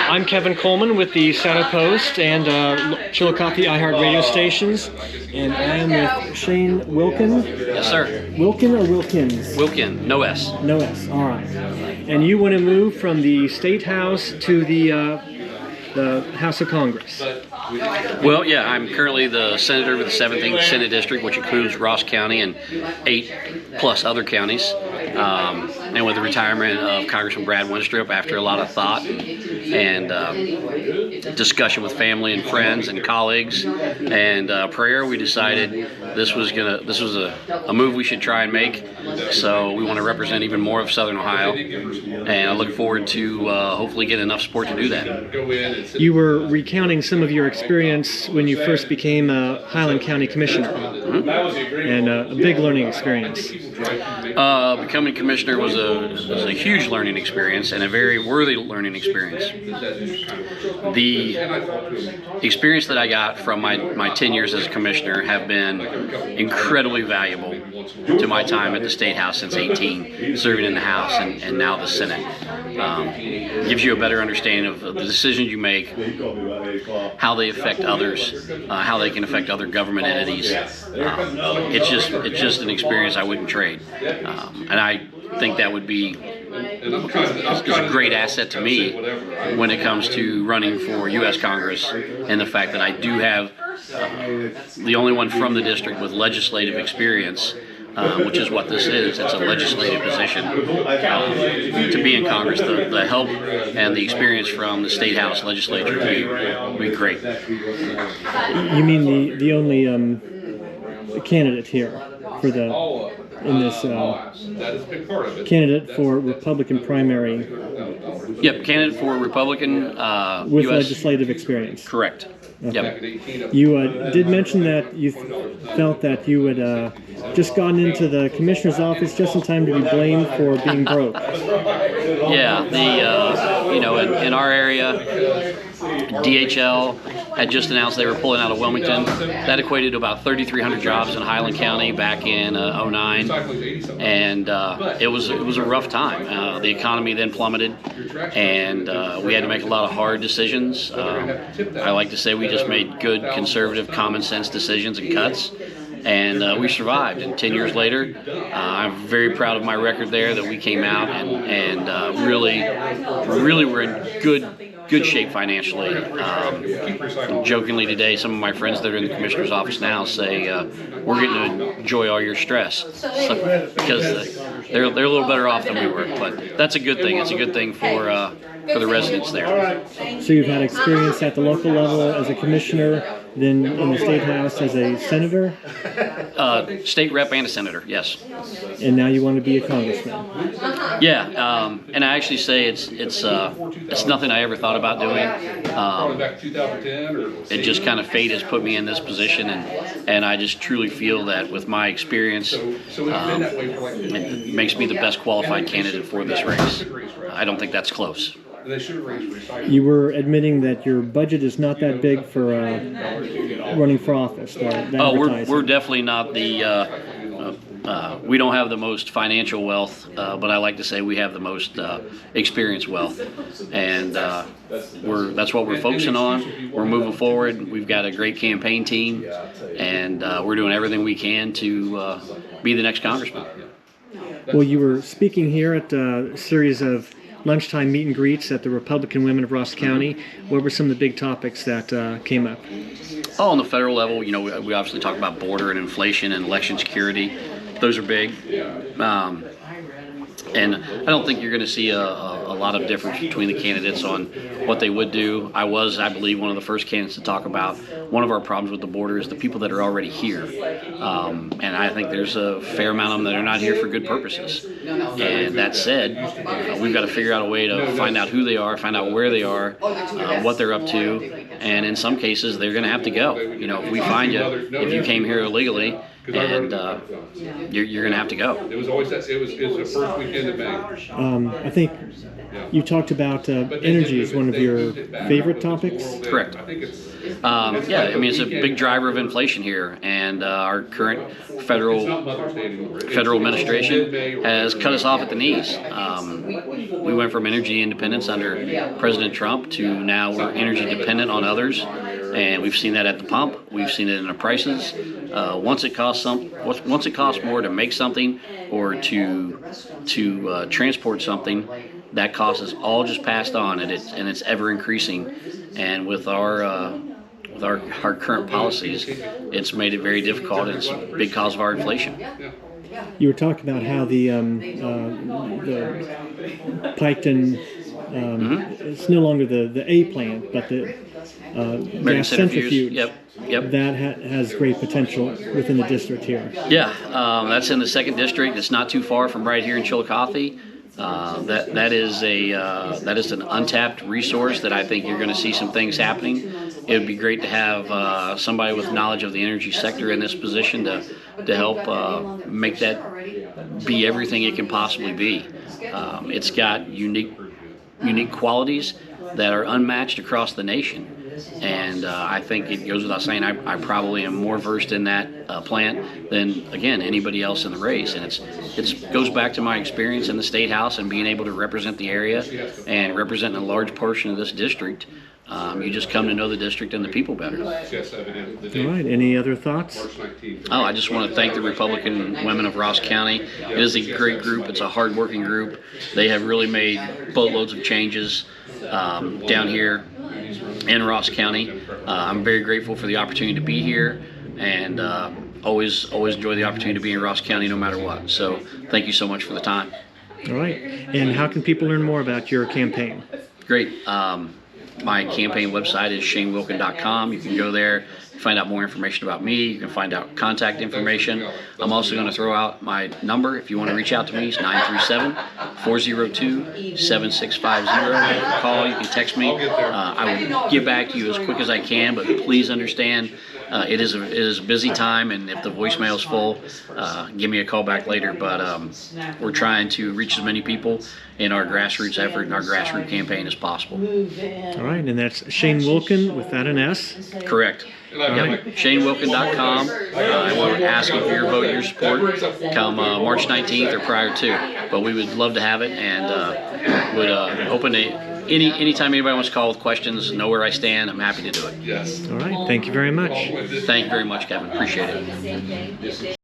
I'm Kevin Coleman with the Saddle Post and Chillicothe iHeart radio stations, and I am with Shane Wilkin. Yes, sir. Wilkin or Wilkins? Wilkin, no S. No S, all right. And you want to move from the State House to the House of Congress. Well, yeah, I'm currently the senator with the 17th Senate District, which includes Ross County and 8+ other counties. And with the retirement of Congressman Brad Winstrup, after a lot of thought and discussion with family and friends and colleagues and prayer, we decided this was a move we should try and make. So we want to represent even more of Southern Ohio, and I look forward to hopefully getting enough support to do that. You were recounting some of your experience when you first became a Highland County Commissioner, and a big learning experience. Becoming commissioner was a huge learning experience and a very worthy learning experience. The experience that I got from my 10 years as a commissioner have been incredibly valuable to my time at the State House since 18, serving in the House and now the Senate. Gives you a better understanding of the decisions you make, how they affect others, how they can affect other government entities. It's just an experience I wouldn't trade, and I think that would be a great asset to me when it comes to running for U.S. Congress, and the fact that I do have the only one from the district with legislative experience. Which is what this is. It's a legislative position. To be in Congress, the help and the experience from the State House legislature would be great. You mean the only candidate here for candidate for Republican primary? Yep, candidate for Republican with US legislative experience. Correct. Okay. Yep. You did mention that you felt that you had just gotten into the commissioner's office just in time to be blamed for being broke. Yeah, in our area, DHL had just announced they were pulling out of Wilmington. That equated to about 3,300 jobs in Highland County back in '09, and it was a rough time. The economy then plummeted, and we had to make a lot of hard decisions. I like to say we just made good, conservative, common sense decisions and cuts. And we survived. And 10 years later, I'm very proud of my record there, that we came out and really were in good shape financially. Jokingly today, some of my friends that are in the commissioner's office now say we're getting to enjoy all your stress, because they're a little better off than we were. But that's a good thing. It's a good thing for the residents there. So you've had experience at the local level as a commissioner, then in the State House as a senator? State rep and a senator, yes. And now you want to be a congressman? Yeah, and I actually say it's nothing I ever thought about doing. It just kind of fate has put me in this position, and I just truly feel that with my experience, it makes me the best qualified candidate for this race. I don't think that's close. You were admitting that your budget is not that big for running for office. We're definitely not we don't have the most financial wealth, but I like to say we have the most experience wealth, and that's what we're focusing on. We're moving forward. We've got a great campaign team, and we're doing everything we can to be the next congressman. Well, you were speaking here at a series of lunchtime meet and greets at the Republican Women of Ross County. What were some of the big topics that came up? Oh, on the federal level, we obviously talk about border and inflation and election security. Those are big. And I don't think you're going to see a lot of difference between the candidates on what they would do. I believe, one of the first candidates to talk about one of our problems with the border is the people that are already here. And I think there's a fair amount of them that are not here for good purposes. And that said, we've got to figure out a way to find out who they are, find out where they are, what they're up to, and in some cases, they're going to have to go. If we find you, if you came here illegally, and you're going to have to go. It was always that. It was the first weekend of May. I think you talked about energy as one of your favorite topics. Correct. Yeah, I mean, it's a big driver of inflation here, and our current federal administration has cut us off at the knees. We went from energy independence under President Trump to now we're energy dependent on others, and we've seen that at the pump. We've seen it in the prices. Once it costs more to make something or to transport something, that cost is all just passed on, and it's ever increasing. And with our current policies, it's made it very difficult, and it's a big cause of our inflation. You were talking about how the Piketon, it's no longer the A plant, but the gas centrifuge. Yep. That has great potential within the district here. Yeah, that's in the 2nd district. It's not too far from right here in Chillicothe. That is an untapped resource that I think you're going to see some things happening. It would be great to have somebody with knowledge of the energy sector in this position to help make that be everything it can possibly be. It's got unique qualities that are unmatched across the nation. And I think it goes without saying, I probably am more versed in that plant than, again, anybody else in the race. And it goes back to my experience in the State House and being able to represent the area and representing a large portion of this district. You just come to know the district and the people better. All right. Any other thoughts? Oh, I just want to thank the Republican Women of Ross County. It is a great group. It's a hard-working group. They have really made boatloads of changes down here in Ross County. I'm very grateful for the opportunity to be here, and always enjoy the opportunity to be in Ross County no matter what. So thank you so much for the time. All right. And how can people learn more about your campaign? Great. My campaign website is shanewilkin.com. You can go there, find out more information about me. You can find out contact information. I'm also going to throw out my number. If you want to reach out to me, it's 937-402-7650. You can call, you can text me. I will get back to you as quick as I can, but please understand it is a busy time, and if the voicemail is full, give me a call back later. But we're trying to reach as many people in our grassroots effort and our grassroots campaign as possible. All right, and that's Shane Wilkin without an S. Correct. Yep. ShaneWilkin.com. I want to ask you for your vote and your support come March 19th or prior to. But we would love to have it, and would open to anytime anybody wants to call with questions, know where I stand. I'm happy to do it. Yes. All right. Thank you very much. Thank you very much, Kevin. Appreciate it.